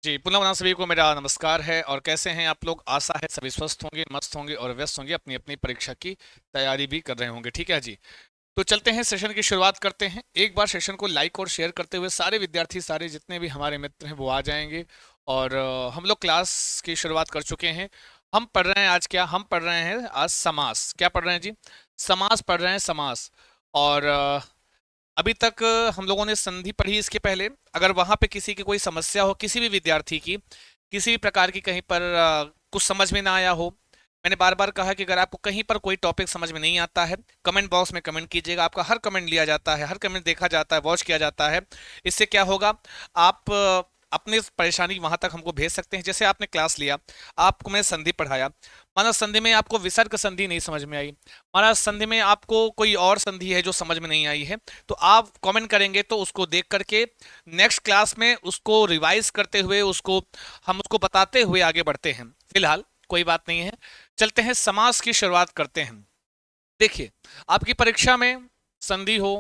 जी, पुनः पुनः सभी को मेरा नमस्कार है। और कैसे हैं आप लोग? आशा है सभी स्वस्थ होंगे, मस्त होंगे और व्यस्त होंगे, अपनी अपनी परीक्षा की तैयारी भी कर रहे होंगे। ठीक है जी। तो चलते हैं, सेशन की शुरुआत करते हैं। एक बार सेशन को लाइक और शेयर करते हुए सारे विद्यार्थी, सारे जितने भी हमारे मित्र हैं वो आ जाएंगे। और हम लोग क्लास की शुरुआत कर चुके हैं। हम पढ़ रहे हैं आज क्या? हम पढ़ रहे हैं आज समास। क्या पढ़ रहे हैं जी? समास पढ़ रहे हैं, समास। और अभी तक हम लोगों ने संधि पढ़ी। इसके पहले अगर वहां पे किसी की कोई समस्या हो, किसी भी विद्यार्थी की किसी भी प्रकार की, कहीं पर कुछ समझ में ना आया हो, मैंने बार बार कहा कि अगर आपको कहीं पर कोई टॉपिक समझ में नहीं आता है, कमेंट बॉक्स में कमेंट कीजिएगा। आपका हर कमेंट लिया जाता है, हर कमेंट देखा जाता है, वॉच किया जाता है। इससे क्या होगा? आप अपनी परेशानी वहां तक हमको भेज सकते हैं। जैसे आपने क्लास लिया, आपको मैं संधि पढ़ाया, माना संधि में आपको विसर्ग संधि नहीं समझ में आई, माना संधि में आपको कोई और संधि है जो समझ में नहीं आई है, तो आप कमेंट करेंगे तो उसको देख करके नेक्स्ट क्लास में उसको रिवाइज करते हुए उसको हम उसको बताते हुए आगे बढ़ते हैं। फिलहाल कोई बात नहीं है, चलते हैं समास की शुरुआत करते हैं। देखिए, आपकी परीक्षा में संधि हो,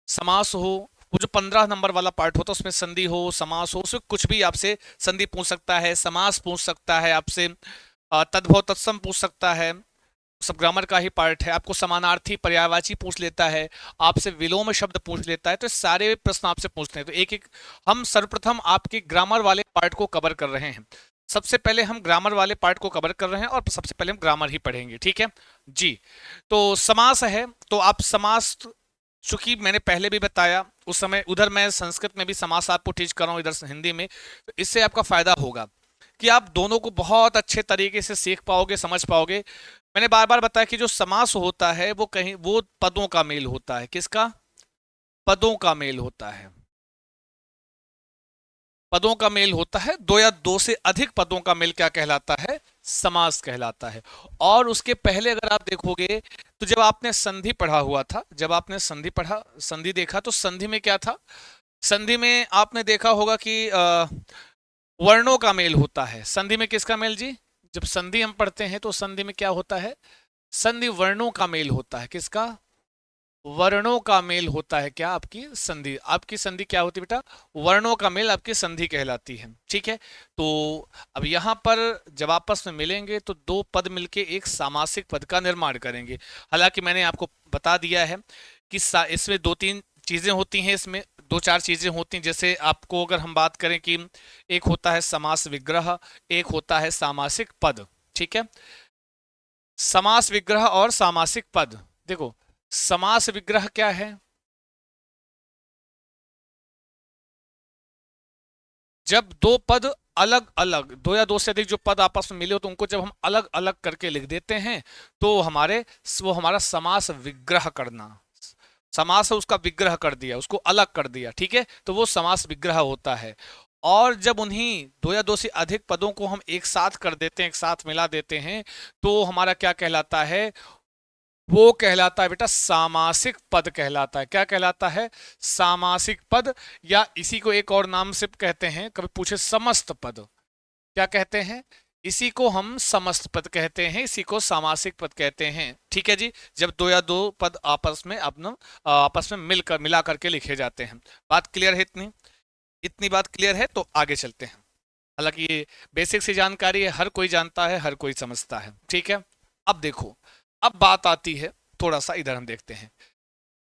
समास हो, वो जो 15 नंबर वाला पार्ट होता है उसमें संधि हो, समास हो, उसमें कुछ भी आपसे संधि पूछ सकता है, समास पूछ सकता है आपसे, तद्भव तत्सम पूछ सकता है। सब ग्रामर का ही पार्ट है। आपको समानार्थी पर्यायवाची पूछ लेता है, आपसे विलोम शब्द पूछ लेता है। तो सारे प्रश्न आपसे पूछते हैं। तो एक एक हम सर्वप्रथम आपके ग्रामर वाले पार्ट को कवर कर रहे हैं। सबसे पहले हम ग्रामर वाले पार्ट को कवर कर रहे हैं और सबसे पहले हम ग्रामर ही पढ़ेंगे। ठीक है जी। तो समास है, तो आप समास, चूंकि मैंने पहले भी बताया उस समय, उधर मैं संस्कृत में भी समास आपको टीच कर रहा हूँ, इधर हिंदी में, तो इससे आपका फायदा होगा कि आप दोनों को बहुत अच्छे तरीके से सीख पाओगे, समझ पाओगे। मैंने बार बार बताया कि जो समास होता है वो कहीं वो पदों का मेल होता है। किसका? पदों का मेल होता है। पदों का मेल होता है। दो या दो से अधिक पदों का मेल क्या कहलाता है? समास कहलाता है। और उसके पहले अगर आप देखोगे तो जब आपने संधि पढ़ा हुआ था, जब आपने संधि पढ़ा, संधि देखा, तो संधि में क्या था? संधि में आपने देखा होगा कि वर्णों का मेल होता है। संधि में किसका मेल जी? जब संधि हम पढ़ते हैं तो संधि में क्या होता है? संधि वर्णों का मेल होता है। किसका? वर्णों का मेल होता है। क्या आपकी संधि? आपकी संधि क्या होती है बेटा? वर्णों का मेल आपकी संधि कहलाती है। ठीक है। तो अब यहां पर जब आपस में मिलेंगे तो दो पद मिलके एक सामासिक पद का निर्माण करेंगे। हालांकि मैंने आपको बता दिया है कि इसमें दो तीन चीजें होती हैं, इसमें दो चार चीजें होती हैं। जैसे आपको अगर हम बात करें कि एक होता है समास विग्रह, एक होता है सामासिक पद। ठीक है। समास विग्रह और सामासिक पद। देखो, समास विग्रह क्या है? जब दो पद अलग अलग, दो या दो से अधिक जो पद आपस में मिले हो, तो उनको जब हम अलग अलग करके लिख देते हैं तो वो हमारा समास विग्रह करना। समास है, उसका विग्रह कर दिया, उसको अलग कर दिया। ठीक है, तो वो समास विग्रह होता है। और जब उन्हीं दो या दो से अधिक पदों को हम एक साथ कर देते हैं, एक साथ मिला देते हैं, तो हमारा क्या कहलाता है? वो कहलाता है बेटा सामासिक पद कहलाता है। क्या कहलाता है? सामासिक पद। या इसी को एक और नाम से कहते हैं, कभी पूछे, समस्त पद। क्या कहते हैं? इसी को हम समस्त पद कहते हैं, इसी को सामासिक पद कहते हैं। ठीक है जी। जब दो या दो पद आपस में अपना आपस में मिलकर मिला करके लिखे जाते हैं। बात क्लियर है? इतनी इतनी बात क्लियर है तो आगे चलते हैं। हालांकि ये बेसिक सी जानकारी है, हर कोई जानता है, हर कोई समझता है। ठीक है। अब देखो, अब बात आती है, थोड़ा सा इधर हम देखते हैं।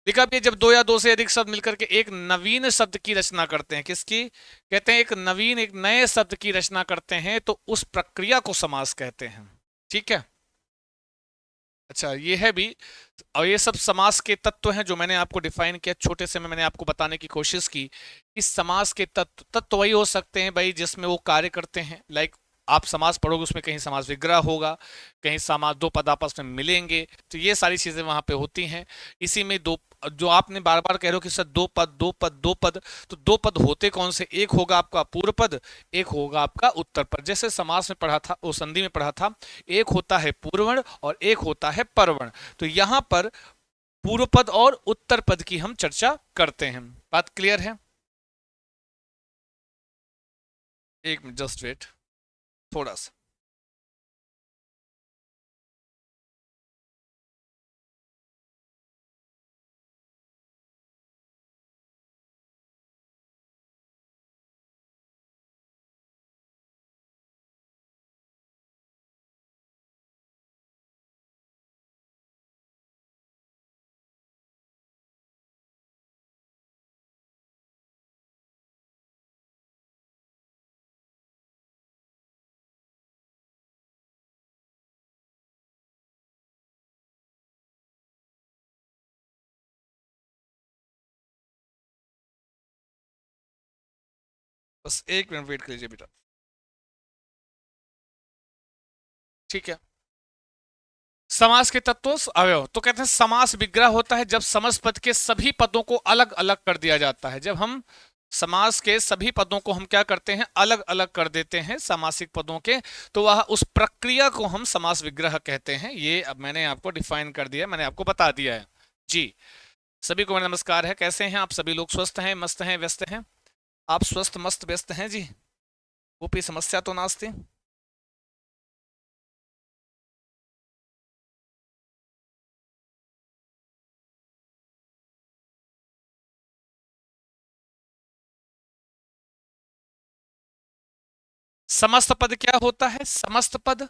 देखा भी, जब दो या दो से अधिक शब्द मिलकर के एक नवीन शब्द की रचना करते हैं, किसकी कहते हैं? एक नवीन, एक नए शब्द की रचना करते हैं, तो उस प्रक्रिया को समास कहते हैं। ठीक है। अच्छा, ये है भी। और ये सब समास के तत्व हैं जो मैंने आपको डिफाइन किया छोटे से में, मैंने आपको बताने की कोशिश की। इस समास के तत्व तत्व वही हो सकते हैं भाई जिसमें वो कार्य करते हैं। लाइक, आप समास पढ़ोगे उसमें कहीं समास विग्रह होगा, कहीं समास दो पद आपस में मिलेंगे, तो ये सारी चीजें वहां पे होती हैं। इसी में दो, जो आपने बार बार कह रहे हो कि सर दो पद, दो पद, दो पद, तो दो पद होते कौन से? एक होगा आपका पूर्व पद, एक होगा आपका उत्तर पद। जैसे समास में पढ़ा था, वो संधि में पढ़ा था, एक होता है पूर्वण और एक होता है परवण। तो यहां पर पूर्व पद और उत्तर पद की हम चर्चा करते हैं। बात क्लियर है? एक मिनट, जस्ट वेट, थोड़ा सा। बस 1 मिनट वेट कर लीजिए बेटा। ठीक है। समास के तत्व अवयव तो कहते हैं समास विग्रह होता है जब समास पद के सभी पदों को अलग अलग कर दिया जाता है। जब हम समास के सभी पदों को हम क्या करते हैं, अलग अलग कर देते हैं समासिक पदों के, तो वह उस प्रक्रिया को हम समास विग्रह कहते हैं। ये अब मैंने आपको डिफाइन कर दिया, मैंने आपको बता दिया है जी। सभी को मेरा नमस्कार है। कैसे हैं आप सभी लोग? स्वस्थ हैं, मस्त हैं, व्यस्त हैं? आप स्वस्थ मस्त व्यस्त हैं जी? वो भी समस्या तो नास्ती। समस्त पद क्या होता है? समस्त पद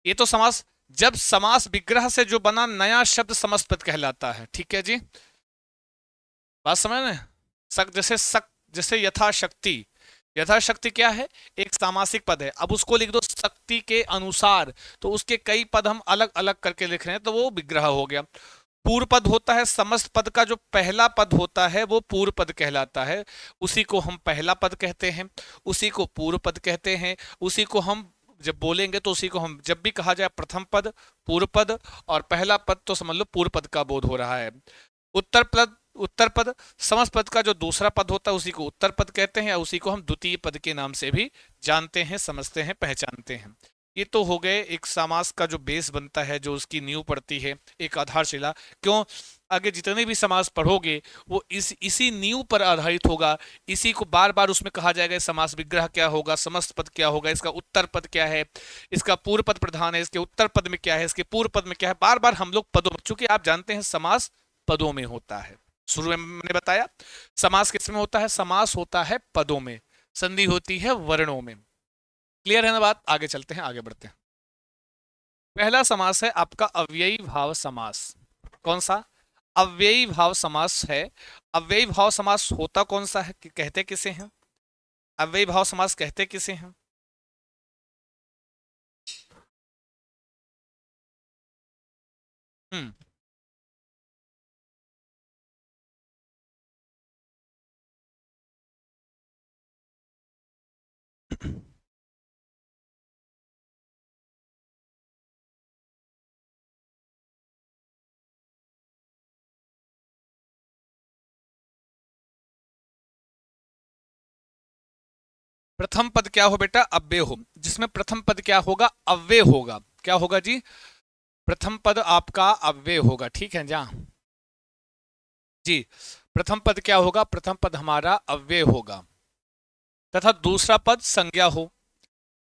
ये तो समास, जब समास विग्रह से जो बना नया शब्द समस्त पद कहलाता है। ठीक है जी, बात समझ में? जैसे यथाशक्ति, यथाशक्ति क्या है? एक सामासिक पद है। अब उसको लिख दो शक्ति के अनुसार, तो उसके कई पद हम अलग अलग करके लिख रहे हैं, तो वो विग्रह हो गया। पूर्व पद होता है समस्त पद का जो पहला पद होता है वो पूर्व पद कहलाता है। उसी को हम पहला पद कहते हैं, उसी को पूर्व पद कहते हैं। उसी को हम जब बोलेंगे तो उसी को हम जब भी कहा जाए प्रथम पद, पूर्व पद और पहला पद, तो समझ लो पूर्व पद का बोध हो रहा है। उत्तर पद, उत्तर पद समस्त पद का जो दूसरा पद होता है उसी को उत्तर पद कहते हैं, या उसी को हम द्वितीय पद के नाम से भी जानते हैं, समझते हैं, पहचानते हैं। ये तो हो गए एक समास का जो बेस बनता है, जो उसकी नींव पड़ती है, एक आधारशिला। क्यों? आगे जितने भी समास पढ़ोगे वो इसी नींव पर आधारित होगा। इसी को बार बार उसमें कहा जाएगा समास विग्रह क्या होगा, समस्त पद क्या होगा, इसका उत्तर पद क्या है, इसका पूर्व पद प्रधान है, इसके उत्तर पद में क्या है, इसके पूर्व पद में क्या है। बार बार हम लोग पदों, चूंकि आप जानते हैं समास पदों में होता है। शुरू में मैंने बताया समास किसमें होता है? समास होता है पदों में, संधि होती है वर्णों में। क्लियर है ना बात? आगे चलते हैं, आगे बढ़ते हैं। पहला समास है आपका अव्ययी भाव समास। कौन सा? अव्ययी भाव समास है। अव्ययी भाव समास होता कौन सा है, कहते किसे हैं? अव्ययी भाव समास कहते किसे हैं? हम्म। प्रथम पद क्या हो बेटा? अव्यय हो। जिसमें प्रथम पद क्या होगा? अव्यय होगा। क्या होगा जी? प्रथम पद आपका अव्यय होगा। ठीक है जा जी। प्रथम पद क्या होगा? प्रथम पद हमारा अव्यय होगा। तथा दूसरा पद संज्ञा हो।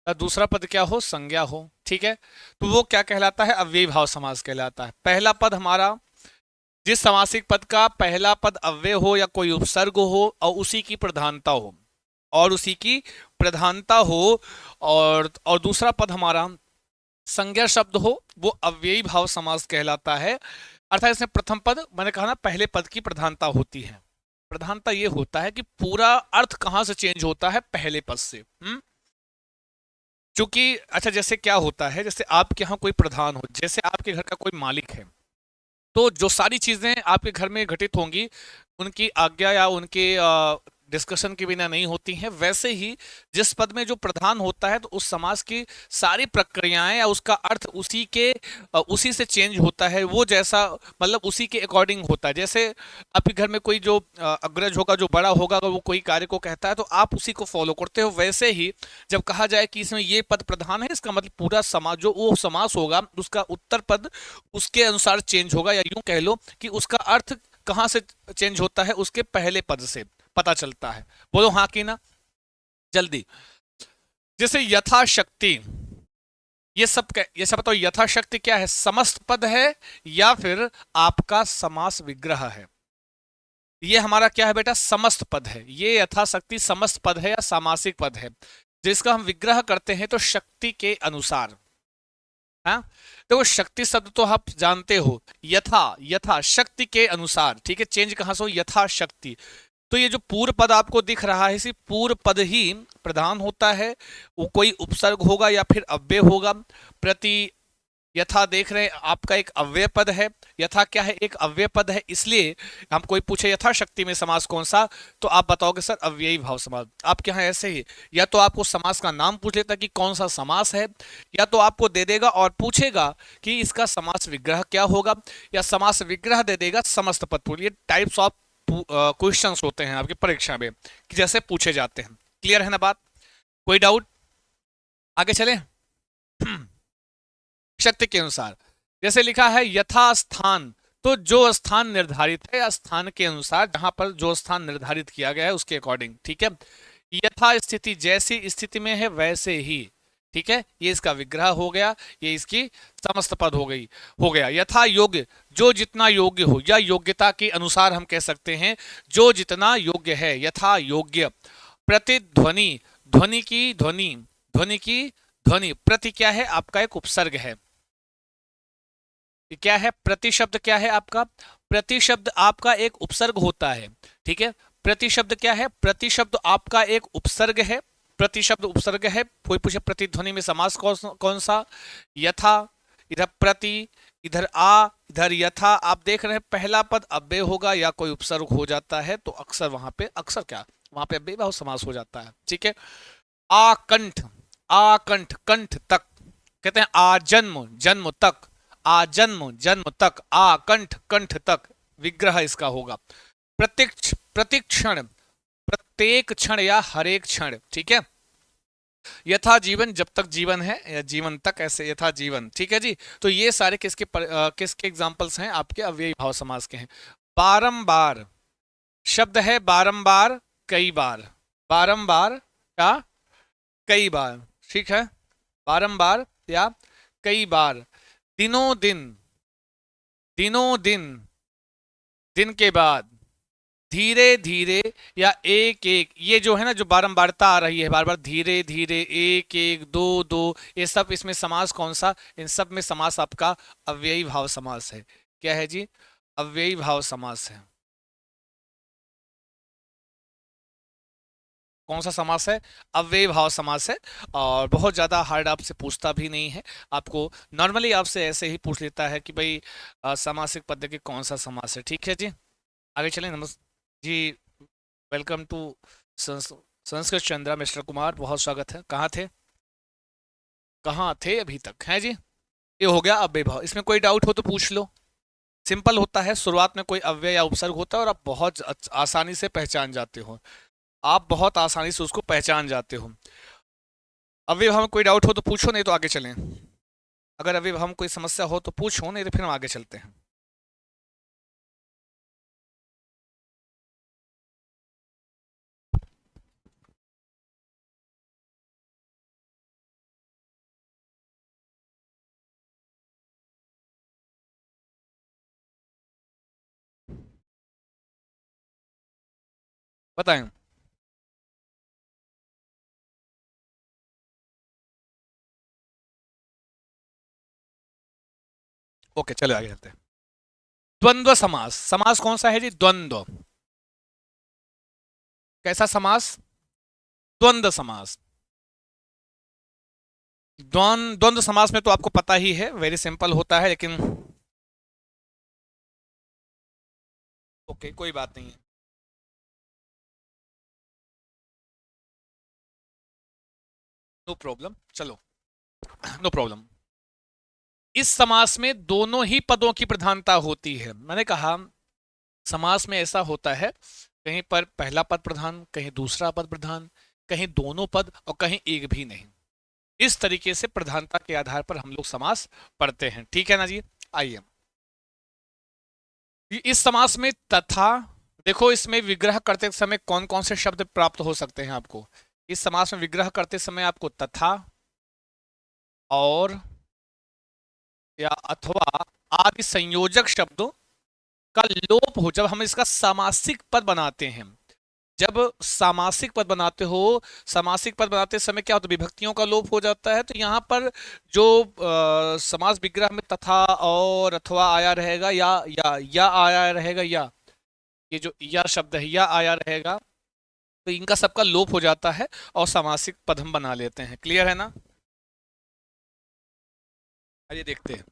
दूसरा पद क्या हो? संज्ञा हो। ठीक है, तो वो क्या कहलाता है? अव्ययी भाव समास कहलाता है। पहला पद हमारा, जिस समासिक पद का पहला पद अव्यय हो या कोई उपसर्ग हो और उसी की प्रधानता हो, और उसी की प्रधानता हो, और दूसरा पद हमारा संज्ञा शब्द हो, वो अव्ययी भाव समास कहलाता है। अर्थात इसमें प्रथम पद, मैंने कहा ना पहले पद की प्रधानता होती है। प्रधानता ये होता है कि पूरा अर्थ कहां से चेंज होता है? पहले पद से। क्योंकि अच्छा, जैसे क्या होता है, जैसे आपके यहाँ कोई प्रधान हो, जैसे आपके घर का कोई मालिक है, तो जो सारी चीजें आपके घर में घटित होंगी उनकी आज्ञा या उनके डिस्कशन के बिना नहीं होती हैं। वैसे ही जिस पद में जो प्रधान होता है, तो उस समाज की सारी प्रक्रियाएं या उसका अर्थ उसी से चेंज होता है। वो जैसा, मतलब उसी के अकॉर्डिंग होता है। जैसे आपके घर में कोई जो अग्रज होगा, जो बड़ा होगा, अगर वो कोई कार्य को कहता है तो आप उसी को फॉलो करते हो। वैसे ही जब कहा जाए कि इसमें ये पद प्रधान है, इसका मतलब पूरा समाज, जो वो समास होगा उसका उत्तर पद उसके अनुसार चेंज होगा, या यूं कह लो कि उसका अर्थ कहां से चेंज होता है? उसके पहले पद से पता चलता है। बोलो हाँ कि ना, जल्दी। जैसे यथाशक्ति, ये सब बताओ, यथाशक्ति क्या है? समस्त पद है या फिर आपका समास विग्रह है? ये हमारा क्या है बेटा? समस्त पद है। ये यथाशक्ति समस्त पद है या सामासिक पद है, जिसका हम विग्रह करते हैं तो शक्ति के अनुसार। हाँ, देखो शक्ति शब्द तो आप जानते हो, यथा, यथा शक्ति के अनुसार। ठीक है, चेंज कहां से हो? यथा शक्ति। तो ये जो पूर्व पद आपको दिख रहा है, इसी पूर्व पद ही प्रधान होता है। वो कोई उपसर्ग होगा या फिर अव्यय होगा। प्रति यथा देख रहे हैं आपका एक अव्यय पद है। यथा क्या है? एक अव्यय पद है, इसलिए हम कोई पूछे यथाशक्ति में समास कौन सा, तो आप बताओगे सर अव्ययी भाव समास। आपके यहाँ ऐसे ही, या तो आपको समास का नाम पूछ लेता कि कौन सा समास है, या तो आपको दे देगा और पूछेगा कि इसका समास विग्रह क्या होगा, या समास विग्रह दे देगा समस्त पद पूर्ण। ये टाइप्स ऑफ क्वेश्चंस होते हैं आपकी परीक्षा में कि जैसे पूछे जाते हैं। क्लियर है ना बात? कोई डाउट? आगे चले। शक्ति के अनुसार, जैसे लिखा है यथा स्थान, तो जो स्थान निर्धारित है, या स्थान के अनुसार जहां पर जो स्थान निर्धारित किया गया है उसके अकॉर्डिंग, ठीक है। यथा स्थिति, जैसी स्थिति में है वैसे ही, ठीक है, ये इसका विग्रह हो गया, ये इसकी समस्त पद हो गया। यथा योग्य, जो जितना योग्य हो, या योग्यता के अनुसार हम कह सकते हैं, जो जितना योग्य है। यथा योग्य। प्रतिध्वनि, ध्वनि की ध्वनि, ध्वनि की ध्वनि। प्रति क्या है? आपका एक उपसर्ग है। क्या है? प्रति शब्द क्या है आपका? प्रति शब्द आपका एक उपसर्ग होता है, ठीक है। प्रति शब्द क्या है? प्रति शब्द आपका एक उपसर्ग है। प्रति शब्द उपसर्ग है। कोई पूछे प्रतिध्वनि में समास कौन सा? यथा, इधर प्रति, इधर आ, इधर यथा। आप देख रहे हैं पहला पद अव्यय होगा या कोई उपसर्ग हो जाता है तो अक्सर वहां पे, अक्सर क्या, वहां पे अव्यय भाव समास हो जाता है, ठीक है। आकंठ, आकंठ, कंठ तक, कहते हैं आजन्म, जन्म तक, आजन्म, जन्म तक, आकंठ, कंठ तक, विग्रह इसका होगा। प्रत्यक्ष, प्रतिक्षण, प्रत्येक क्षण या हर एक क्षण, ठीक है। यथा जीवन, जब तक जीवन है, या जीवन तक, ऐसे यथा जीवन, ठीक है जी। तो ये सारे किसके एग्जांपल्स हैं? आपके अव्ययी भाव समास के हैं। बारंबार, शब्द है बारंबार, कई बार, बारंबार या कई बार, ठीक है, बारंबार या कई बार। दिनों दिन, दिनों दिन, दिन के बाद, धीरे धीरे या एक एक, ये जो है ना, जो बारंबारता आ रही है बार बार, धीरे धीरे, एक एक, दो दो, ये सब इसमें समास कौन सा? इन सब में समास आपका अव्ययी भाव समास है। क्या है जी? अव्ययी भाव समास है। कौन सा समास है? अव्ययी भाव समास है। और बहुत ज़्यादा हार्ड आपसे पूछता भी नहीं है, आपको नॉर्मली आपसे ऐसे ही पूछ लेता है कि भाई सामासिक पद के कौन सा समास है, ठीक है जी। आगे चलें। जी, welcome to Sanskrit Chandra mister Kumar, बहुत स्वागत है। कहाँ थे, कहाँ थे अभी तक, हैं जी? ये हो गया अव्यय भाव। इसमें कोई डाउट हो तो पूछ लो। सिंपल होता है, शुरुआत में कोई अव्यय या उपसर्ग होता है और आप बहुत आसानी से पहचान जाते हो, आप बहुत आसानी से उसको पहचान जाते हो। अव्यय में कोई डाउट हो तो पूछो, नहीं तो आगे चलें। अगर अव्यय में कोई समस्या हो तो पूछो, नहीं तो फिर हम आगे चलते हैं। बताएं। ओके, चलो आगे चलते हैं। द्वंद्व समास, समास कौन सा है जी? द्वंद्व। कैसा समास? द्वंद्व समास। द्वंद्व समास में तो आपको पता ही है, वेरी सिंपल होता है, लेकिन ओके, कोई बात नहीं है। नो प्रॉब्लम, चलो, नो प्रॉब्लम। इस समास में दोनों ही पदों की प्रधानता होती है। मैंने कहा समास में ऐसा होता है, कहीं पर पहला पद प्रधान, कहीं दूसरा पद प्रधान, कहीं दोनों पद और कहीं एक भी नहीं। इस तरीके से प्रधानता के आधार पर हम लोग समास पढ़ते हैं, ठीक है ना जी। आइए, इस समास में तथा, देखो इसमें विग्रह करते समय कौन कौन से शब्द प्राप्त हो सकते हैं आपको। इस समास में विग्रह करते समय आपको तथा, और, या अथवा आदि संयोजक शब्दों का लोप हो। जब हम इसका सामासिक पद बनाते हैं, जब सामासिक पद बनाते हो, सामासिक पद बनाते समय क्या होता है? विभक्तियों का लोप हो जाता है। तो यहाँ पर जो समास विग्रह में तथा और अथवा आया रहेगा, या आया रहेगा, या ये जो या शब्द है या आया रहेगा, तो इनका सबका लोप हो जाता है और सामासिक पद हम बना लेते हैं। क्लियर है ना? आइए देखते हैं।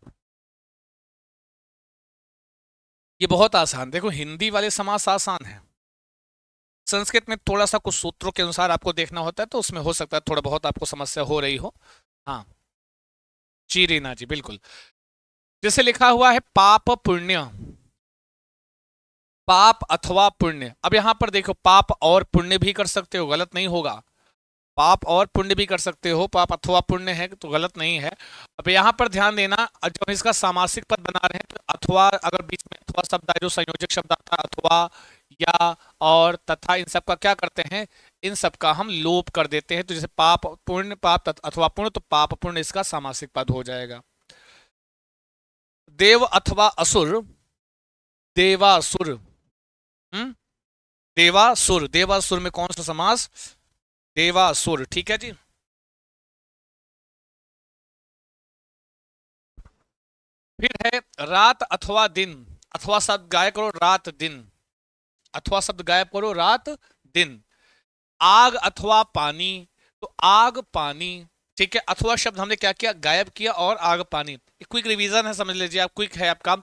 ये बहुत आसान, देखो हिंदी वाले समास आसान है, संस्कृत में थोड़ा सा कुछ सूत्रों के अनुसार आपको देखना होता है, तो उसमें हो सकता है थोड़ा बहुत आपको समस्या हो रही हो। हाँ, जी रीना जी बिल्कुल। जैसे लिखा हुआ है पाप पुण्य, पाप अथवा पुण्य। अब यहां पर देखो, पाप और पुण्य भी कर सकते हो, गलत नहीं होगा। पाप और पुण्य भी कर सकते हो, पाप अथवा पुण्य है तो गलत नहीं है। अब यहां पर ध्यान देना, जब हम इसका सामासिक पद बना रहे हैं तो अथवा, अगर बीच में अथवा शब्द आए, जो संयोजक शब्द आता है अथवा या और तथा, इन सब का क्या करते हैं, इन सब का हम लोप कर देते हैं। तो जैसे पाप पुण्य, पाप अथवा पुण्य, तो पाप पुण्य इसका सामासिक पद हो जाएगा। देव अथवा असुर, देवासुर। हम्म, देवासुर, देवासुर में कौन सा समास, देवासुर, ठीक है जी। फिर है रात अथवा दिन, अथवा शब्द गायब करो रात दिन, अथवा शब्द गायब करो रात दिन। आग अथवा पानी, तो आग पानी, ठीक है। अथवा शब्द हमने क्या किया, गायब किया, और आग पानी। क्विक रिवीजन है, समझ लीजिए आप, क्विक है आपका।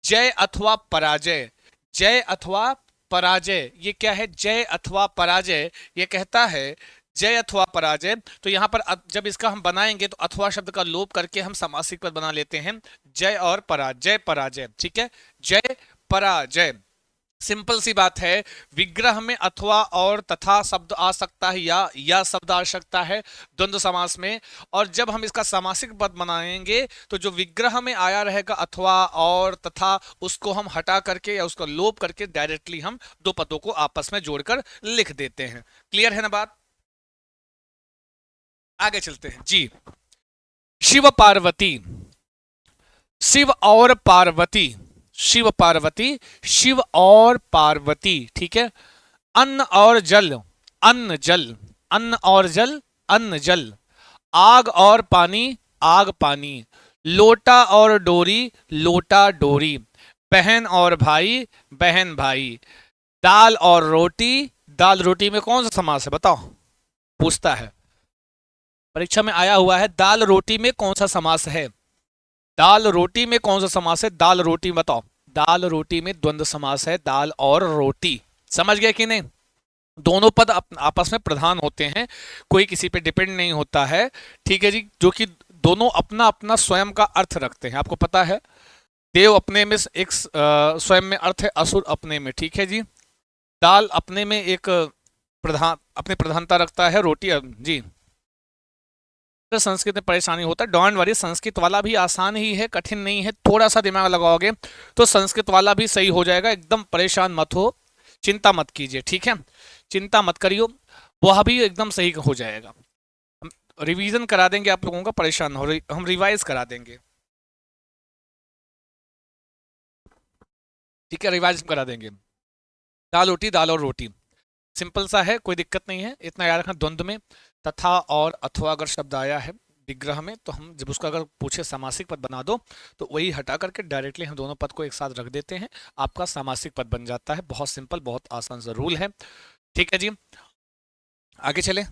जय अथवा पराजय, जय अथवा पराजय, ये क्या है, जय अथवा पराजय, ये कहता है जय अथवा पराजय। तो यहां पर जब इसका हम बनाएंगे तो अथवा शब्द का लोप करके हम समासिक पद बना लेते हैं, जय और पराजय, पराजय, ठीक है, जय पराजय। सिंपल सी बात है, विग्रह में अथवा और तथा शब्द आ सकता है, या शब्द आ सकता है द्वंद्व समास में। और जब हम इसका सामासिक पद बनाएंगे तो जो विग्रह में आया रहेगा अथवा और तथा, उसको हम हटा करके या उसको लोप करके डायरेक्टली हम दो पदों को आपस में जोड़कर लिख देते हैं। क्लियर है ना बात? आगे चलते हैं जी। शिव पार्वती, शिव और पार्वती, शिव पार्वती, शिव और पार्वती, ठीक है। अन्न और जल, अन्न जल, अन्न और जल, अन्न जल। आग और पानी, आग पानी। लोटा और डोरी, लोटा डोरी। बहन और भाई, बहन भाई। दाल और रोटी, दाल रोटी में कौन सा समास है बताओ, पूछता है, परीक्षा में आया हुआ है, दाल रोटी में कौन सा समास है, दाल रोटी में कौन सा समास है, दाल रोटी बताओ। दाल रोटी में द्वंद्व समास है, दाल और रोटी। समझ गए कि नहीं? दोनों पद आपस में प्रधान होते हैं, कोई किसी पे डिपेंड नहीं होता है, ठीक है जी। जो कि दोनों अपना अपना स्वयं का अर्थ रखते हैं, आपको पता है। देव अपने में एक स्वयं में अर्थ है, असुर अपने में, ठीक है जी। दाल अपने में एक प्रधान, अपनी प्रधानता रखता है, रोटी जी। तो संस्कृत में परेशानी होता है, डोंट वरी, संस्कृत वाला भी आसान ही है, कठिन नहीं है, थोड़ा सा दिमाग लगाओगे तो संस्कृत वाला भी सही हो जाएगा, एकदम परेशान मत हो, चिंता मत कीजिए, ठीक है, चिंता मत करियो, वह भी एकदम सही हो जाएगा। हम रिवीजन करा देंगे आप लोगों का, परेशान हो रही, हम रिवाइज करा देंगे, ठीक है, रिवाइज करा देंगे। दाल रोटी, दाल और रोटी, सिंपल सा है, कोई दिक्कत नहीं है, इतना याद रखना। द्वंद्व में तथा और अथवा अगर शब्द आया है विग्रह में, तो हम जब उसका अगर पूछे सामासिक पद बना दो, तो वही हटा करके डायरेक्टली हम दोनों पद को एक साथ रख देते हैं, आपका सामासिक पद बन जाता है। बहुत सिंपल, बहुत आसान सा रूल है, ठीक है जी। आगे चले,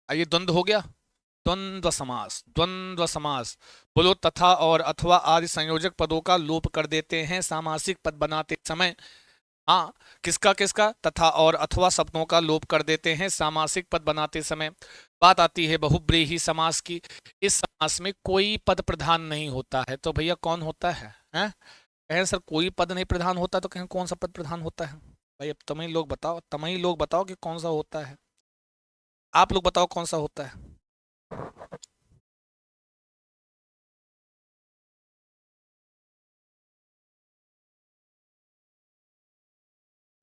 आइए, द्वंद्व हो गया। द्वंद्व समास, द्वंद्व समास, बोलो, तथा और अथवा आदि संयोजक पदों का लोप कर देते हैं सामासिक पद बनाते समय। हाँ, किसका किसका, तथा और अथवा शब्दों का लोप कर देते हैं सामासिक पद बनाते समय। बात आती है बहुब्रीहि समास की। इस समास में कोई पद प्रधान नहीं होता है, तो भैया कौन होता है, हैं? कहें सर कोई पद नहीं प्रधान होता, तो कहें कौन सा पद प्रधान होता है? भाई अब तुम ही लोग बताओ, तुम ही लोग बताओ कि कौन सा होता है, आप लोग बताओ कौन सा होता है।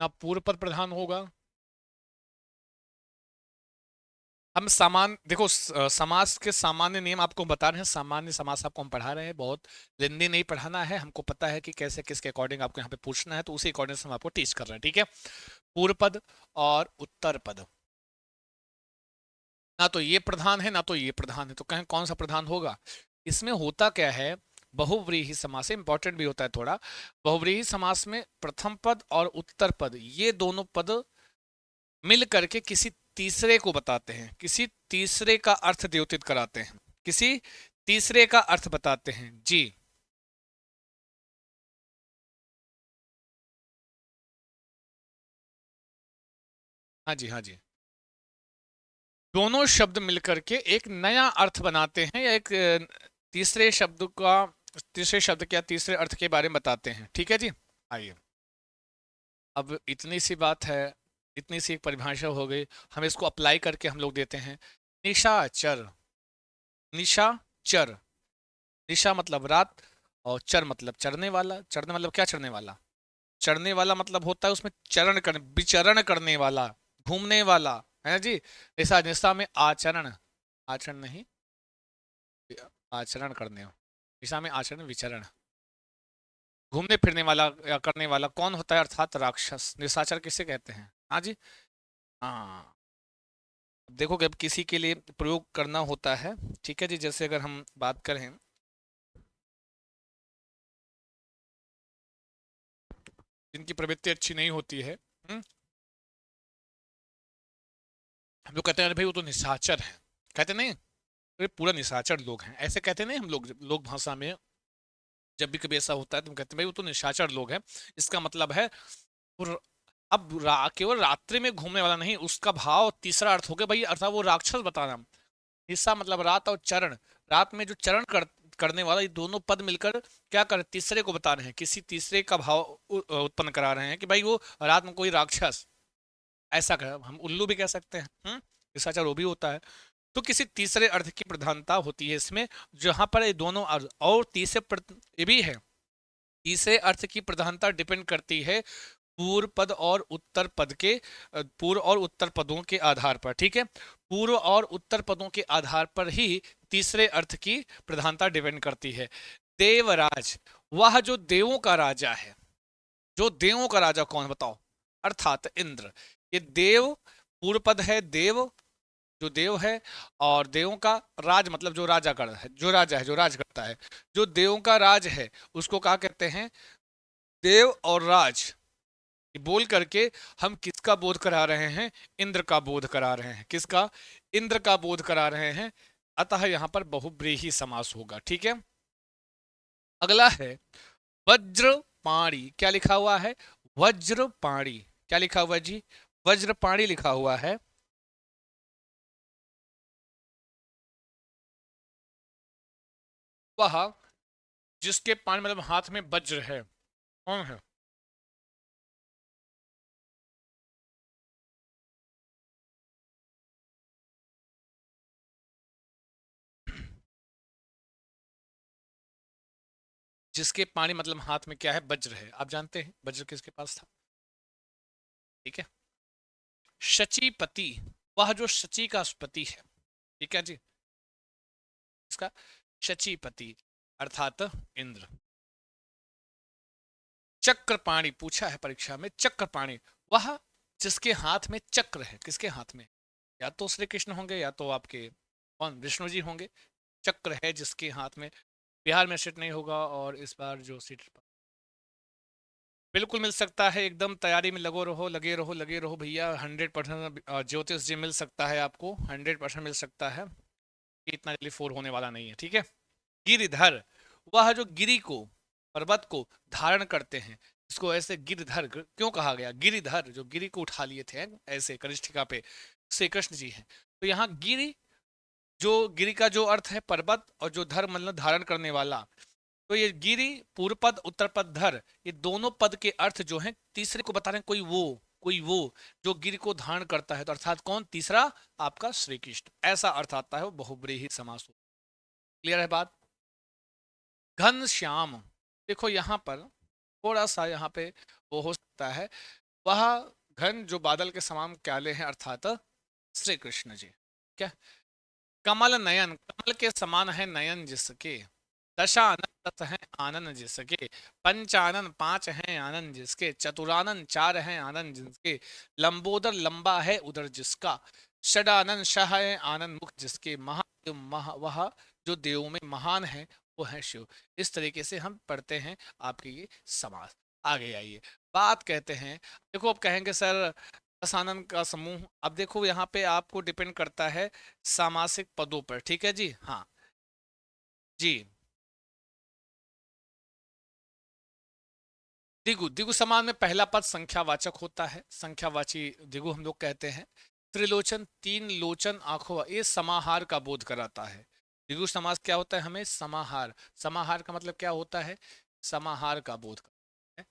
ना पूर्व पद प्रधान होगा। हम सामान्य देखो, समास के सामान्य नियम आपको बता रहे हैं, सामान्य समास आपको हम पढ़ा रहे हैं, बहुत लेंदी नहीं पढ़ाना है, हमको पता है कि कैसे किसके अकॉर्डिंग आपको यहाँ पे पूछना है, तो उसी अकॉर्डिंग से हम आपको टीच कर रहे हैं, ठीक है। पूर्व पद और उत्तर पद, ना तो ये प्रधान है ना तो ये प्रधान है, तो कहें कौन सा प्रधान होगा? इसमें होता क्या है, बहुव्रीहि समास, इंपॉर्टेंट भी होता है थोड़ा। बहुव्रीहि समास में प्रथम पद और उत्तर पद, ये दोनों पद मिल करके किसी तीसरे को बताते हैं, किसी तीसरे का अर्थ द्योतित कराते हैं, किसी तीसरे का अर्थ बताते हैं जी। हाँ जी, हाँ जी। दोनों शब्द मिलकर के एक नया अर्थ बनाते हैं, या एक तीसरे शब्द का, तीसरे शब्द के या तीसरे अर्थ के बारे में बताते हैं। ठीक है जी। आइए, अब इतनी सी बात है, इतनी सी एक परिभाषा हो गई, हम इसको अप्लाई करके हम लोग देते हैं। निशाचर, निशाचर, निशा मतलब रात, और चर मतलब चरने वाला। चरने मतलब क्या चरने वाला? चढ़ने वाला मतलब होता है उसमें चरण कर, विचरण करने वाला, घूमने वाला, है जी। ऐसा निशा में आचरण, आचरण नहीं, आचरण करने हो, निशा में आचरण विचरण, घूमने फिरने वाला या करने वाला कौन होता है? अर्थात राक्षस। निशाचर किसे कहते हैं? हाँ जी। हाँ, देखो कि अब किसी के लिए प्रयोग करना होता है, ठीक है जी। जैसे अगर हम बात करें, जिनकी प्रवृत्ति अच्छी नहीं होती है, हम लोग कहते हैं अरे भाई वो तो निशाचर है, कहते नहीं, अरे पूरा निशाचर लोग हैं, ऐसे कहते नहीं हम लोग, लोग भाषा में जब भी कभी ऐसा होता है तो हम कहते हैं भाई वो तो निशाचर लोग हैं। इसका मतलब है वो, अब केवल रात्रि में घूमने वाला नहीं, उसका भाव तीसरा अर्थ हो गया भाई, अर्थात वो राक्षस बताना। हिस्सा मतलब रात, और चरण, रात में जो चरण करने वाला, ये दोनों पद मिलकर क्या कर तीसरे को बता रहे हैं, किसी तीसरे का भाव उत्पन्न करा रहे हैं कि भाई वो रात में कोई राक्षस, ऐसा कर, हम उल्लू भी कह सकते हैं, निशाचर वो भी होता है। तो किसी तीसरे अर्थ की प्रधानता होती है इसमें, जहां पर ये दोनों अर्थ और ये भी है, तीसरे अर्थ की प्रधानता डिपेंड करती है पूर्व पद और उत्तर पद के, पूर्व और उत्तर पदों के आधार पर। ठीक है, पूर्व और उत्तर पदों के आधार पर ही तीसरे अर्थ की प्रधानता डिपेंड करती है। देवराज, वह जो देवों का राजा है, जो देवों का राजा कौन है बताओ? अर्थात इंद्र। ये देव पूर्व पद है, देव जो देव है, और देवों का राज मतलब जो राजा कर है, जो राजा है, जो राज करता है, जो देवों का राज है, उसको क्या कहते हैं? देव और राज, ये बोल करके हम किसका बोध करा रहे हैं? इंद्र का बोध करा रहे हैं। किसका? इंद्र का बोध करा रहे हैं। अतः यहां पर बहुब्रीहि समास होगा। ठीक है, अगला है वज्रपाणी। क्या लिखा हुआ है? वज्रपाणी। क्या लिखा हुआ है जी? वज्रपाणी लिखा हुआ है। वह जिसके पानी मतलब हाथ में वज्र है, कौन है? जिसके पानी मतलब हाथ में क्या है? वज्र है। आप जानते हैं वज्र किसके पास था? ठीक है, शचीपति, वह जो शची का पति है। ठीक है जी, इसका शचीपति अर्थात इंद्र। चक्रपाणी पूछा है परीक्षा में, चक्रपाणी वह जिसके हाथ में चक्र है। किसके हाथ में? या तो श्री कृष्ण होंगे, या तो आपके कौन, विष्णु जी होंगे। चक्र है जिसके हाथ में। बिहार में सीट नहीं होगा, और इस बार जो सीट बिल्कुल मिल सकता है, एकदम तैयारी में लगो रहो, लगे रहो, लगे रहो भैया। 100% ज्योतिष जी मिल सकता है आपको, 100% मिल सकता है, कि इतना जल्दी फोर होने वाला नहीं है। ठीक है, गिरिधर, वह जो गिरी को, पर्वत को धारण करते हैं। इसको ऐसे गिरधर क्यों कहा गया? गिरिधर जो गिरी को उठा लिए थे ऐसे कनिष्ठिका पे, श्री कृष्ण जी हैं। तो यहाँ गिरी, जो गिरी का जो अर्थ है पर्वत, और जो धर मतलब धारण करने वाला, तो ये गिरी पूर्व पद उत्तर पद धर, ये दोनों पद के अर्थ जो हैं तीसरे को बता रहे हैं। कोई वो, कोई वो जो गिरी को धारण करता है, तो अर्थात कौन? तीसरा आपका श्री कृष्ण। ऐसा अर्थ आता है वो बहुब्रीहि समास हो। क्लियर है बात? घन श्याम, देखो यहाँ पर थोड़ा सा यहाँ पे वो हो सकता है, वह घन जो बादल के समान काले हैं, अर्थात श्री कृष्ण जी। क्या? कमल नयन, कमल के समान है नयन जिसके, दशानन दस हैं आनंद जिसके, पंचानन पांच हैं आनंद जिसके, चतुरानन चार हैं आनंद जिसके, लंबोदर लंबा है उदर जिसका, षडानन शाह है आनंद मुख जिसके, महादेव वह जो देवों में महान है वो है शिव। इस तरीके से हम पढ़ते हैं आपके ये समास। आगे आइए, बात कहते हैं, देखो अब कहेंगे सर आनंद का समूह, अब देखो यहाँ पे आपको डिपेंड करता है सामासिक पदों पर। ठीक है जी, हाँ, जी। दिगु, दिगु समाज में पहला पद संख्यावाचक होता है, संख्यावाची दिगु हम लोग कहते हैं। त्रिलोचन, तीन लोचन आंखों, ये समाहार का बोध कराता है। दिगु समास क्या होता है, हमें समाहार, समाहार का मतलब क्या होता है, समाहार का बोध कराता है,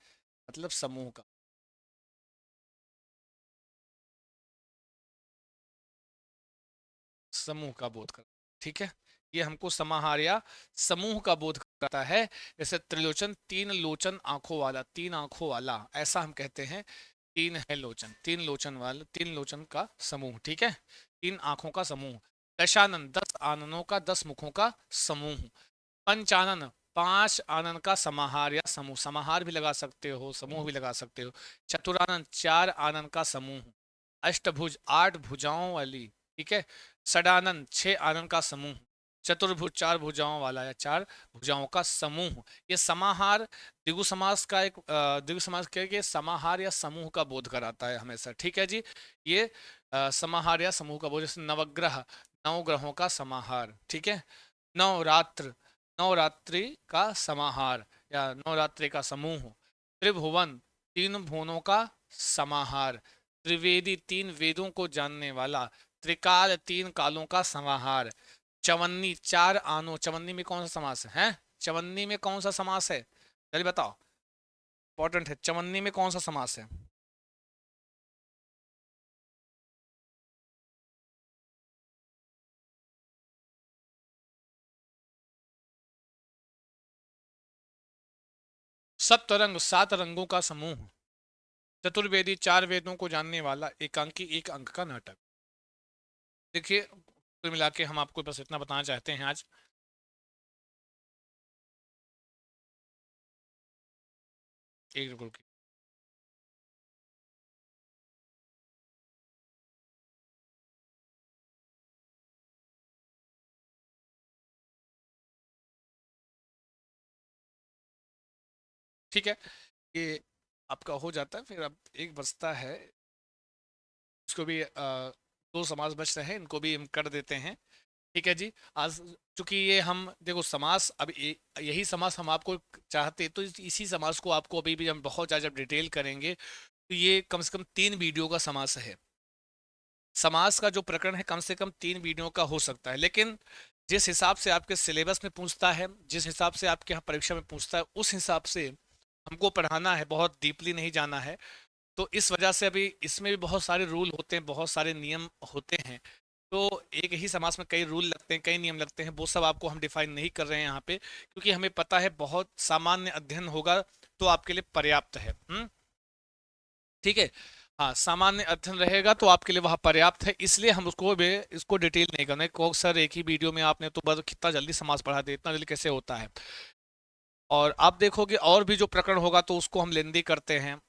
मतलब समूह का, समूह का बोध कर, ठीक है। ये हमको समाहार या समूह का बोध कराता है। जैसे त्रिलोचन, तीन लोचन आंखों वाला, तीन आंखों वाला, ऐसा हम कहते हैं। तीन है लोचन, तीन लोचन वाला, तीन लोचन का समूह, ठीक है, तीन आंखों का समूह। दशानन, 10 आननों का, 10 मुखों का समूह। पंचानन, 5 आनन का समाहार या समूह, समाहार भी लगा सकते हो, समूह भी लगा सकते हो। चतुरानन, 4 आनन का समूह। अष्टभुज, 8 भुजाओं वाली, ठीक है। षडानन, 6 आनन का समूह। चतुर्भुज, 4 भुजाओं वाला या 4 भुजाओं का समूह। ये समाहार द्विगु समास का एक द्विगु समास क्या है कि समाहार या समूह का बोध कराता है हमेशा, ठीक है जी। ये समाहार या समूह का बोध, जैसे नवग्रह, 9 ग्रहों का समाहार, ठीक है। नवरात्र, नवरात्रि का समाहार या नवरात्रि का समूह। त्रिभुवन, 3 भुवनों का समाहार। त्रिवेदी, 3 वेदों को जानने वाला। त्रिकाल, 3 कालों का समाहार। चवन्नी, 4 आनों, चवन्नी में कौन सा समास है, हैं? चवन्नी में कौन सा समास है, जल्दी बताओ, इंपॉर्टेंट है, चवन्नी में कौन सा समास है? सप्तरंग, 7 रंगों का समूह। चतुर्वेदी, 4 वेदों को जानने वाला। एकांकी, 1 अंक का नाटक। देखिए, कुल मिला के हम आपको बस इतना बताना चाहते हैं आज। एक रुको की, ठीक है, ये आपका हो जाता है। फिर अब एक बचता है, उसको भी 2 समास बच रहे हैं, इनको भी हम कर देते हैं, ठीक है जी। आज चूंकि ये हम देखो समास, अब यही समास हम आपको चाहते तो इसी समास को आपको अभी भी हम बहुत ज़्यादा जब डिटेल करेंगे, तो ये कम से कम 3 वीडियो का समास है। समास का जो प्रकरण है कम से कम 3 वीडियो का हो सकता है, लेकिन जिस हिसाब से आपके सिलेबस में पूछता है, जिस हिसाब से आपके यहाँ परीक्षा में पूछता है, उस हिसाब से हमको पढ़ाना है, बहुत डीपली नहीं जाना है। तो इस वजह से अभी इसमें भी बहुत सारे रूल होते हैं, बहुत सारे नियम होते हैं। तो एक ही समास में कई रूल लगते हैं, कई नियम लगते हैं, वो सब आपको हम डिफाइन नहीं कर रहे हैं यहाँ पे, क्योंकि हमें पता है बहुत सामान्य अध्ययन होगा तो आपके लिए पर्याप्त है। ठीक है। हाँ, सामान्य अध्ययन रहेगा तो आपके लिए वह पर्याप्त है, इसलिए हम उसको भी इसको डिटेल नहीं करना को सर एक ही वीडियो में आपने तो बस कितना जल्दी समाज पढ़ा दे, इतना जल्दी कैसे होता है। और आप देखोगे और भी जो प्रकरण होगा तो उसको हम लेंदी करते हैं।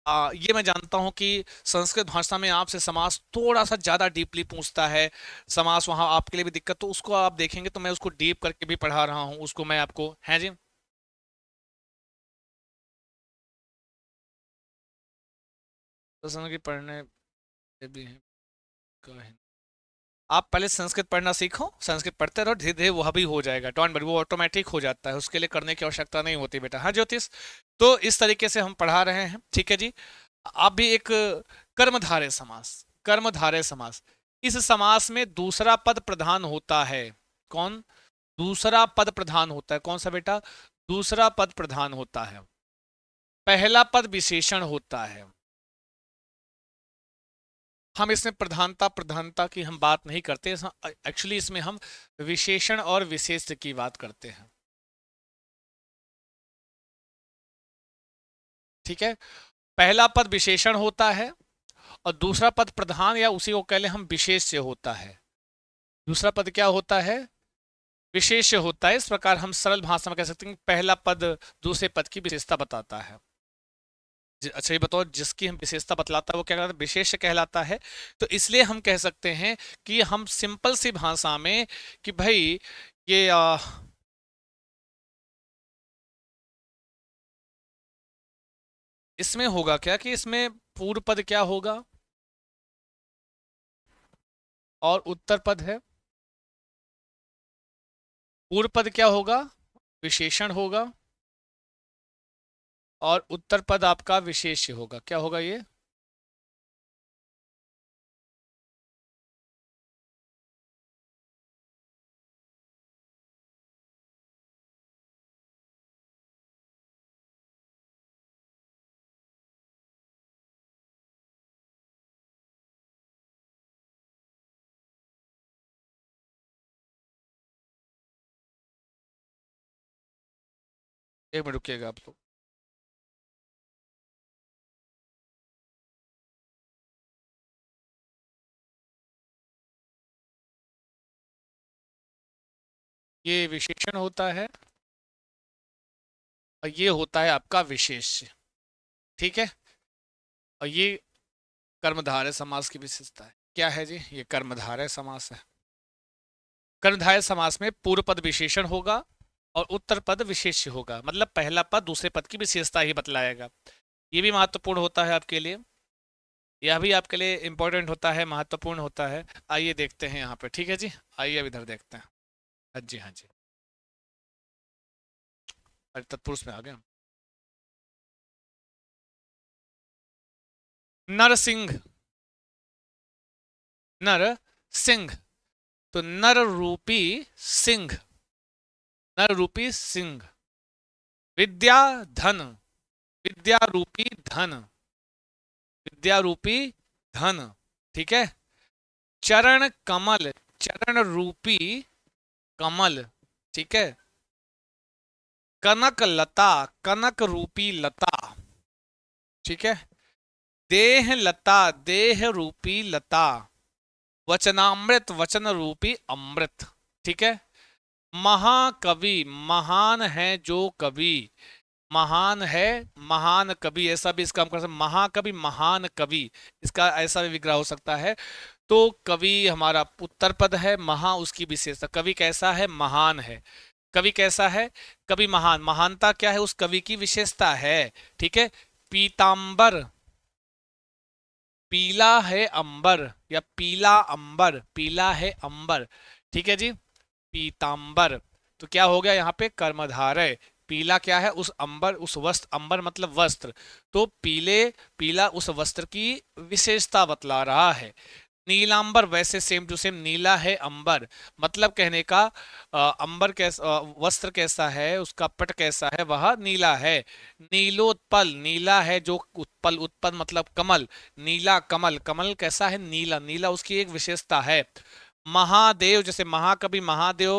ये मैं जानता हूं कि संस्कृत भाषा में आपसे समास थोड़ा सा ज्यादा डीपली पूछता है, समास वहां आपके लिए भी दिक्कत, तो उसको आप देखेंगे तो मैं उसको डीप करके भी पढ़ा रहा हूँ, उसको मैं आपको है जी। तो संस्कृत पढ़ने भी है, आप पहले संस्कृत पढ़ना सीखो, संस्कृत पढ़ते रहो, धीरे धीरे वह भी हो जाएगा, डोंट वरी, वो ऑटोमेटिक हो जाता है, उसके लिए करने की आवश्यकता नहीं होती बेटा। हाँ ज्योतिष, तो इस तरीके से हम पढ़ा रहे हैं, ठीक है जी। आप भी एक कर्मधारय समास, कर्मधारय समास, इस समास में दूसरा पद प्रधान होता है। कौन? दूसरा पद प्रधान होता है, कौन सा बेटा? दूसरा पद प्रधान होता है, पहला पद विशेषण होता है। हम इसमें प्रधानता प्रधानता की हम बात नहीं करते, एक्चुअली इसमें हम विशेषण और विशेष की बात करते हैं, ठीक है। पहला पद विशेषण होता है और दूसरा पद प्रधान या उसी को कह ले हम विशेष से होता है। दूसरा पद क्या होता है? विशेष होता है। इस प्रकार हम सरल भाषा में कह सकते हैं कि पहला पद दूसरे पद की विशेषता बताता है। अच्छा ये बताओ, जिसकी हम विशेषता बतलाता है वो क्या कहलाता है? विशेष कहलाता है। तो इसलिए हम कह सकते हैं कि हम सिंपल सी भाषा में कि भाई ये इसमें होगा क्या कि इसमें पूर्व पद क्या होगा और उत्तर पद है। पूर्व पद क्या होगा? विशेषण होगा। और उत्तर पद आपका विशेष्य होगा। क्या होगा ये? एक मिनट रुकिएगा आप लोग। ये विशेषण होता है और ये होता है आपका विशेष्य। ठीक है। और ये कर्मधारय समास की विशेषता है। क्या है जी? ये कर्मधारय समास है। कर्मधारय समास में पूर्व पद विशेषण होगा और उत्तर पद विशेष्य होगा, मतलब पहला पद दूसरे पद की विशेषता ही बतलाएगा। ये भी महत्वपूर्ण होता है आपके लिए। यह भी आपके लिए इंपॉर्टेंट होता है, महत्वपूर्ण होता है। आइए देखते हैं यहाँ पे। ठीक है जी, आइए अब इधर देखते हैं। हाँ जी, हाँ जी। अरे तत्पुरुष में आ गए हम। नरसिंह। नर सिंह। तो नर रूपी सिंह। नर रूपी सिंह। विद्या धन। विद्या रूपी धन। विद्या रूपी धन। ठीक है। चरण कमल। चरण रूपी कमल। ठीक है। कनक लता। कनक रूपी लता। ठीक है। देह लता। देह रूपी लता। वचनामृत। वचन रूपी अमृत। ठीक है। महाकवि। महान है जो कवि। महान है। महान कवि, ऐसा भी इसका हम कर सकते हैं। महाकवि, महान कवि। इसका ऐसा भी विग्रह हो सकता है। तो कवि हमारा उत्तर पद है। महा उसकी विशेषता। कवि कैसा है? महान है। कवि कैसा है? कवि महान। महानता क्या है? उस कवि की विशेषता है। ठीक है। पीतांबर। पीला है अंबर या पीला अंबर। पीला है अंबर। ठीक है जी। पीतांबर। तो क्या हो गया यहाँ पे? कर्मधारय। पीला क्या है? उस अंबर, उस वस्त्र। अंबर मतलब वस्त्र। तो पीले, पीला उस वस्त्र की विशेषता बतला रहा है। नीलांबर, वैसे सेम टू सेम नीला है अंबर। मतलब कहने का अंबर कैसा, वस्त्र कैसा है, उसका पट कैसा है, वह नीला है। नीलोत्पल। नीला है जो उत्पल। उत्पल मतलब कमल। नीला कमल। कमल कैसा है? नीला। नीला उसकी एक विशेषता है। महादेव, जैसे महाकवि महादेव,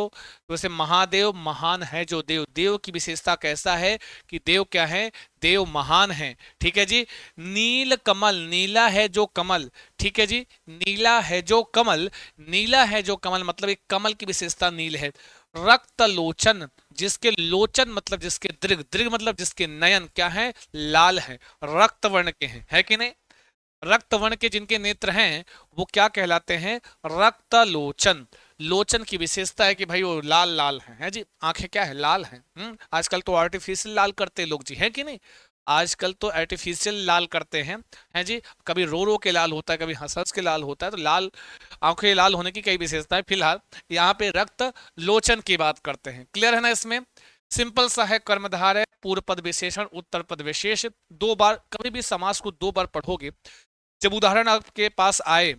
वैसे महादेव महान है जो देव। देव की विशेषता कैसा है? कि देव क्या है? देव महान है। ठीक है जी। नील कमल। नीला है जो कमल। ठीक है जी। नीला है जो कमल। नीला है जो कमल मतलब एक कमल की विशेषता नील है। रक्त लोचन। जिसके लोचन मतलब जिसके दृग। दृग मतलब जिसके नयन क्या है? लाल है, रक्त वर्ण के हैं, है कि नहीं? रक्त वर्ण के जिनके नेत्र हैं वो क्या कहलाते हैं? रक्त लोचन। लोचन की विशेषता है कि भाई वो लाल लाल है जी। आंखें क्या है? लाल हैं। आजकल तो आर्टिफिशियल लाल करते हैं लोग जी, है कि नहीं? आजकल तो आर्टिफिशियल लाल करते हैं जी। कभी रो रो के लाल होता है, कभी हंस हंस के लाल होता है। तो लाल, आंखें लाल होने की कई विशेषताएं। फिलहाल यहाँ पे रक्त लोचन की बात करते हैं। क्लियर है ना? इसमें सिंपल सा है। कर्मधार है, पूर्व पद विशेषण, उत्तर पद विशेष। दो बार, कभी भी समास को दो बार पढ़ोगे, जब उदाहरण आपके पास आए,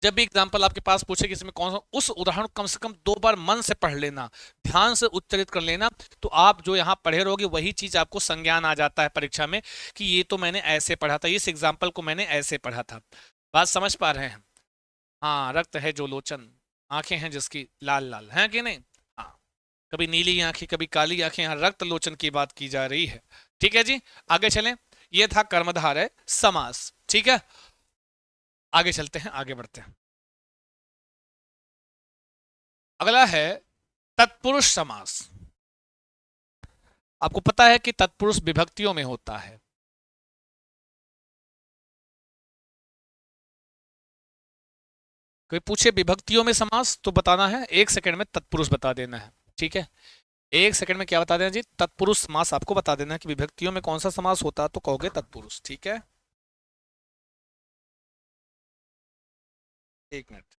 जब भी एग्जाम्पल आपके पास पूछे कि इसमें कौन सा, उस उदाहरण को कम से कम दो बार मन से पढ़ लेना, ध्यान से उच्चरित कर लेना। तो आप जो यहाँ पढ़े रहोगे वही चीज आपको संज्ञान आ जाता है परीक्षा में कि ये तो मैंने ऐसे पढ़ा था, इस एग्जाम्पल को मैंने ऐसे पढ़ा था। बात समझ पा रहे हैं? हाँ, रक्त है जो लोचन, आंखें हैं जिसकी लाल लाल, हैं कि नहीं? हाँ। कभी नीली आंखें, कभी काली आंखें, यहाँ रक्त लोचन की बात की जा रही है। ठीक है जी। आगे चलें। ये था कर्मधारय समास। ठीक है। आगे चलते हैं, आगे बढ़ते हैं। अगला है तत्पुरुष समास। आपको पता है कि तत्पुरुष विभक्तियों में होता है। कोई पूछे विभक्तियों में समास तो बताना है, एक सेकंड में तत्पुरुष बता देना है। ठीक है। एक सेकंड में क्या बता देना जी? तत्पुरुष समास आपको बता देना है कि विभक्तियों में कौन सा समास होता है, तो कहोगे तत्पुरुष। ठीक है। एक मिनट।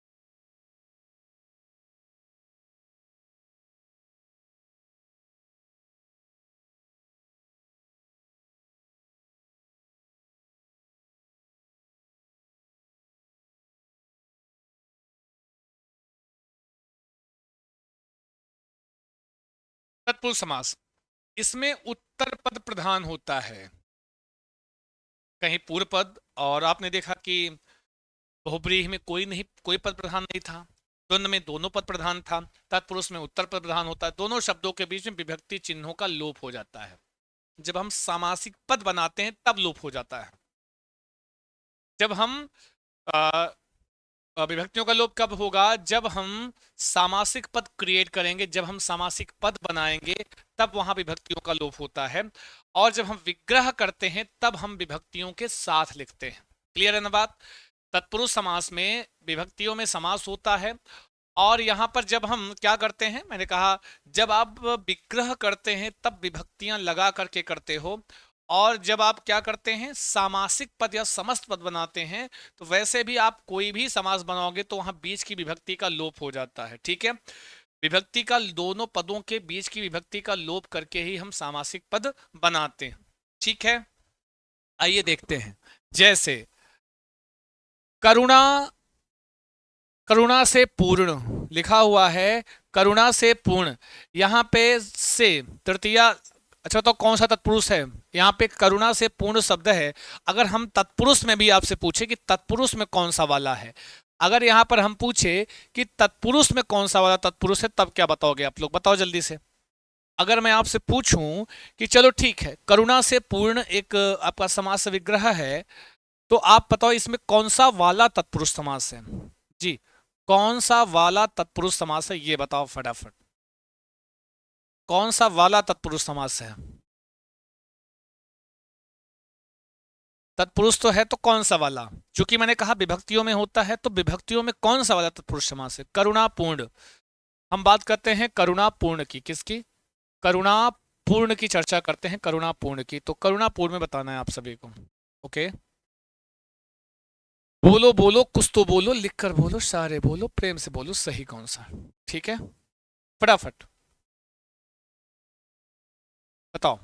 तत्पुरुष समास, इसमें उत्तर पद प्रधान होता है, कहीं पूर्व पद। और आपने देखा कि बहुब्रीहि में कोई पद प्रधान नहीं था, द्वंद्व में दोनों पद प्रधान था, तत्पुरुष में उत्तर पद प्रधान होता है। दोनों शब्दों के बीच में विभक्ति चिन्हों का लोप हो जाता है। जब हम सामासिक पद बनाते हैं तब लोप हो जाता है। जब हम अ, विभक्तियों का लोप कब होगा? जब हम सामासिक पद क्रिएट करेंगे, जब हम सामासिक पद बनाएंगे, तब वहां विभक्तियों का लोप होता है। और जब हम विग्रह करते हैं तब हम विभक्तियों के साथ लिखते हैं। क्लियर है ना बात? तत्पुरुष समास में विभक्तियों में समास होता है। और यहां पर जब हम क्या करते हैं, मैंने कहा जब आप विग्रह करते हैं तब विभक्तियां लगा करके करते हो। और जब आप क्या करते हैं, सामासिक पद या समस्त पद बनाते हैं, तो वैसे भी आप कोई भी समास बनाओगे तो वहां बीच की विभक्ति का लोप हो जाता है। ठीक है, विभक्ति का, दोनों पदों के बीच की विभक्ति का लोप करके ही हम सामासिक पद बनाते हैं। ठीक है, आइए देखते हैं। जैसे करुणा, करुणा से पूर्ण लिखा हुआ है, करुणा से पूर्ण। यहां पे से तृतीया, अच्छा तो कौन सा तत्पुरुष है? यहाँ पे करुणा से पूर्ण शब्द है। अगर हम तत्पुरुष में भी आपसे पूछे कि तत्पुरुष में कौन सा वाला है, अगर यहाँ पर हम पूछे कि तत्पुरुष में कौन सा वाला तत्पुरुष है, तब क्या बताओगे आप लोग? बताओ जल्दी से। अगर मैं आपसे पूछूं कि चलो ठीक है, करुणा से पूर्ण एक आपका समास विग्रह है, तो आप बताओ इसमें कौन सा वाला तत्पुरुष समास है? जी, कौन सा वाला तत्पुरुष समास है, ये बताओ फटाफट। कौन सा वाला तत्पुरुष समास है? तत्पुरुष तो है, तो कौन सा वाला? क्योंकि मैंने कहा विभक्तियों में होता है, तो विभक्तियों में कौन सा वाला तत्पुरुष समास है? करुणापूर्ण। हम बात करते हैं करुणापूर्ण की, किसकी? करुणापूर्ण की चर्चा करते हैं, करुणापूर्ण की। तो करुणापूर्ण में बताना है आप सभी को। ओके, बोलो बोलो कुछ तो बोलो, लिख कर बोलो, सारे बोलो, प्रेम से बोलो, सही कौन सा? ठीक है, फटाफट बताओ।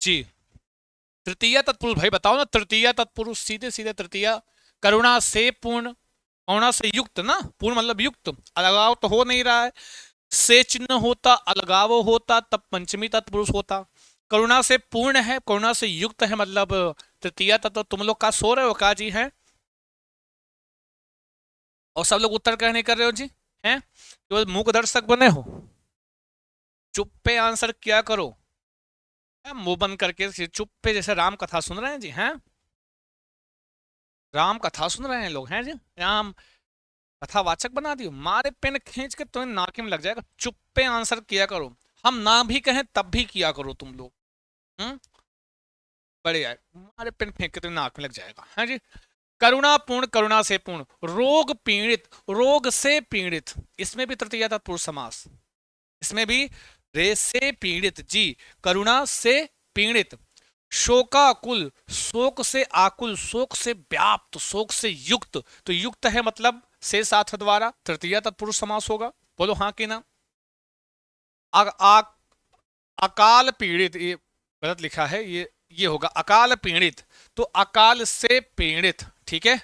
जी, तृतीया तत्पुरुष भाई बताओ ना, तृतीया तत्पुरुष, सीधे सीधे तृतीया। करुणा से पूर्ण, करुणा से युक्त ना, पूर्ण मतलब युक्त, अलगाव तो हो नहीं रहा है। से चिन्ह होता, अलगाव होता, तब पंचमी तत्पुरुष होता। करुणा से पूर्ण है, करुणा से युक्त है, मतलब तृतीया तत्व। तुम लोग का सो रहे हो का जी? है, और सब लोग उत्तर कह नहीं कर रहे हो जी? हैं, केवल मूक दर्शक बने हो? चुप पे आंसर किया करो, मुंह बंद करके चुप पे, जैसे राम कथा सुन रहे हैं जी? हैं, राम कथा सुन रहे हैं लोग हैं जी? राम कथावाचक बना दियो, मारे पेन खींच के तुम्हें नाक में लग जाएगा। चुप पे आंसर किया करो, हम ना भी कहें तब भी किया करो तुम लोग। हम्म, बढ़िया है, मारे पेन फेंक के तुम्हें नाक में लग जाएगा, है जी? करुणा पूर्ण, करुणा से पूर्ण। रोग पीड़ित, रोग से पीड़ित, इसमें भी तृतीया तत्पुरुष समास, इसमें भी रे से पीड़ित जी, करुणा से पीड़ित। शोकाकुल, शोक से आकुल, शोक से व्याप्त, शोक से युक्त। तो युक्त है मतलब से साथ द्वारा, तृतीया तत्पुरुष समास होगा। बोलो हाँ कि ना? आ, आ, अकाल पीड़ित, ये गलत लिखा है, ये होगा अकाल पीड़ित। तो अकाल से पीड़ित, ठीक है।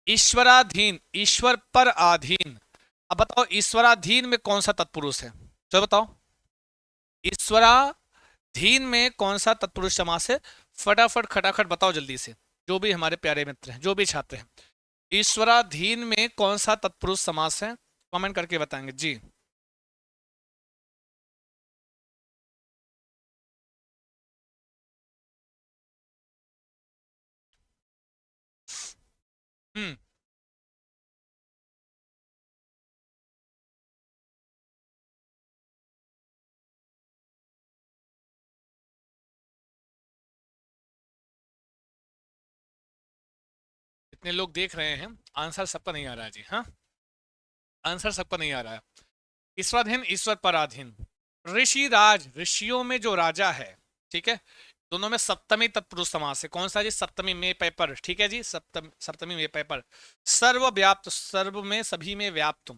ईश्वराधीन, ईश्वर पर अधीन। अब बताओ ईश्वराधीन में कौन सा तत्पुरुष है? चलो बताओ, ईश्वराधीन में कौन सा तत्पुरुष समास है? फटाफट खटाखट बताओ जल्दी से, जो भी हमारे प्यारे मित्र हैं, जो भी छात्र हैं, ईश्वराधीन में कौन सा तत्पुरुष समास है? कमेंट करके बताएंगे जी। हम्म, इतने लोग देख रहे हैं, आंसर सबका नहीं आ रहा है जी। हाँ, आंसर सबका नहीं आ रहा है। ईश्वराधीन, ईश्वर पराधीन। ऋषि राज, ऋषियों में जो राजा है, ठीक है, दोनों में सप्तमी तत्पुरुष समास है। कौन सा जी? सप्तमी में पेपर, ठीक है जी, सप्तमी में पेपर। सर्वव्याप्त, सर्व में सभी में व्याप्त।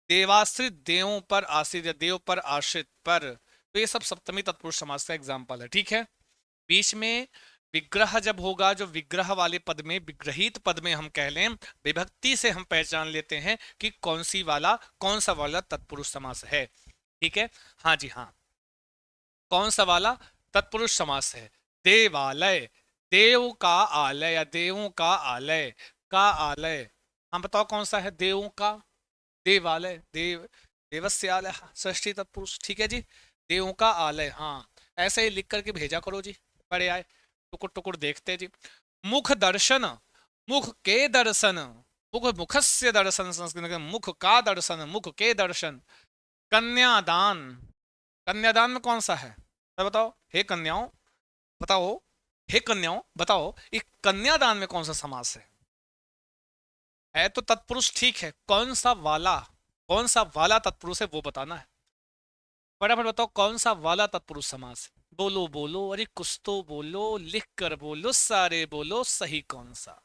देवाश्रित, देवों पर आश्रित या देव पर आश्रित पर, तो ये सब सप्तमी तत्पुरुष समास का एग्जाम्पल है, ठीक है। बीच में विग्रह जब होगा, जो विग्रह वाले पद में, विग्रहित पद में हम कह लें, विभक्ति से हम पहचान लेते हैं कि कौन सा वाला तत्पुरुष समास है, ठीक है। हाँ जी हाँ, कौन सा वाला तत्पुरुष समास है? देवालय, देव का आलय या देवों का आलय, का आलय। हाँ बताओ कौन सा है? देवों का देवालय, देवस्य आलय, षष्ठी तत्पुरुष, ठीक है जी। देवों का आलय, हाँ ऐसे ही लिख करके भेजा करो जी, पढ़े आए, टुकुर टुकुर देखते जी। मुख दर्शन, मुख के दर्शन, मुखस्य दर्शन, संस्कृत में मुख का दर्शन, मुख के दर्शन। कन्यादान, कन्यादान में कौन सा है? तो बताओ हे कन्याओं, बताओ हे कन्याओं, बताओ ये कन्यादान में कौन सा समास है तो तत्पुरुष, ठीक है, कौन सा वाला तत्पुरुष है वो बताना है। फटाफट बताओ कौन सा वाला तत्पुरुष समास है? बोलो बोलो, अरे कुछ तो बोलो, लिख कर बोलो, सारे बोलो, सही कौन सा?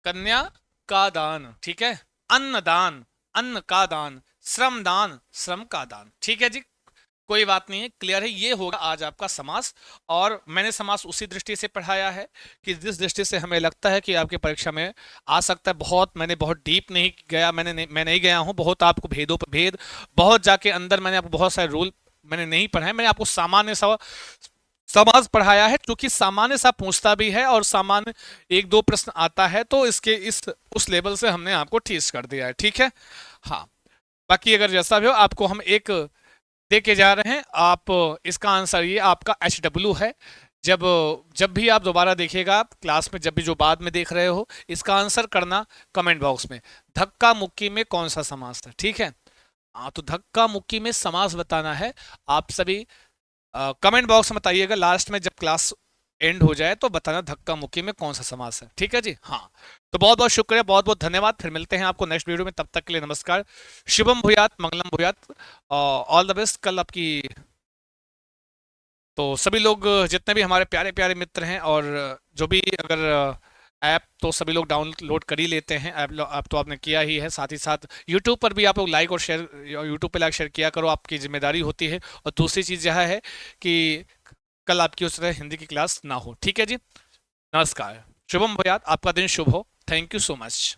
कन्या का दान, ठीक है। अन्नदान, अन्न का दान। श्रमदान, श्रम का दान, ठीक है जी। कोई बात नहीं है, क्लियर है, ये होगा आज आपका समास। और मैंने समास उसी दृष्टि से पढ़ाया है कि जिस दृष्टि से हमें लगता है कि आपकी परीक्षा में आ सकता है। मैंने बहुत डीप नहीं गया, मैं नहीं गया हूं बहुत, आपको भेदों पर भेद बहुत जाके अंदर, मैंने आपको बहुत सारे रूल मैंने नहीं पढ़ाए, मैंने आपको सामान्य सा समाज पढ़ाया है, क्योंकि सामान्य सा पूछता भी है और सामान्य एक दो प्रश्न आता है, तो इसके इस उस लेवल से हमने आपको टीच कर दिया है, ठीक है। हाँ, बाकी अगर जैसा भी हो, आपको हम एक दे के जा रहे हैं, आप इसका आंसर ये आपका HW है। जब जब भी आप दोबारा देखिएगा, आप क्लास में जब भी जो बाद में देख रहे हो, इसका आंसर करना कमेंट बॉक्स में। धक्का मुक्की में कौन सा समास था, ठीक है। हाँ, तो धक्का मुक्की में समास बताना है। आप सभी कमेंट बॉक्स में बताइएगा, लास्ट में जब क्लास एंड हो जाए तो बताना धक्का मुक्की में कौन सा समास है, ठीक है जी। हाँ, तो बहुत बहुत शुक्रिया, बहुत बहुत धन्यवाद, फिर मिलते हैं आपको नेक्स्ट वीडियो में, तब तक के लिए नमस्कार। शुभम भूयात, मंगलम भूयात, ऑल द बेस्ट कल आपकी। तो सभी लोग जितने भी हमारे प्यारे प्यारे मित्र हैं, और जो भी अगर ऐप तो सभी लोग डाउनलोड कर ही लेते हैं, ऐप तो आपने किया ही है, साथ ही साथ यूट्यूब पर भी आप लोग लाइक और शेयर, यूट्यूब पे लाइक शेयर किया करो, आपकी जिम्मेदारी होती है। और दूसरी चीज़ यह है कि कल आपकी उस तरह हिंदी की क्लास ना हो, ठीक है जी। नमस्कार, शुभम भयात, आपका दिन शुभ हो, थैंक यू सो मच।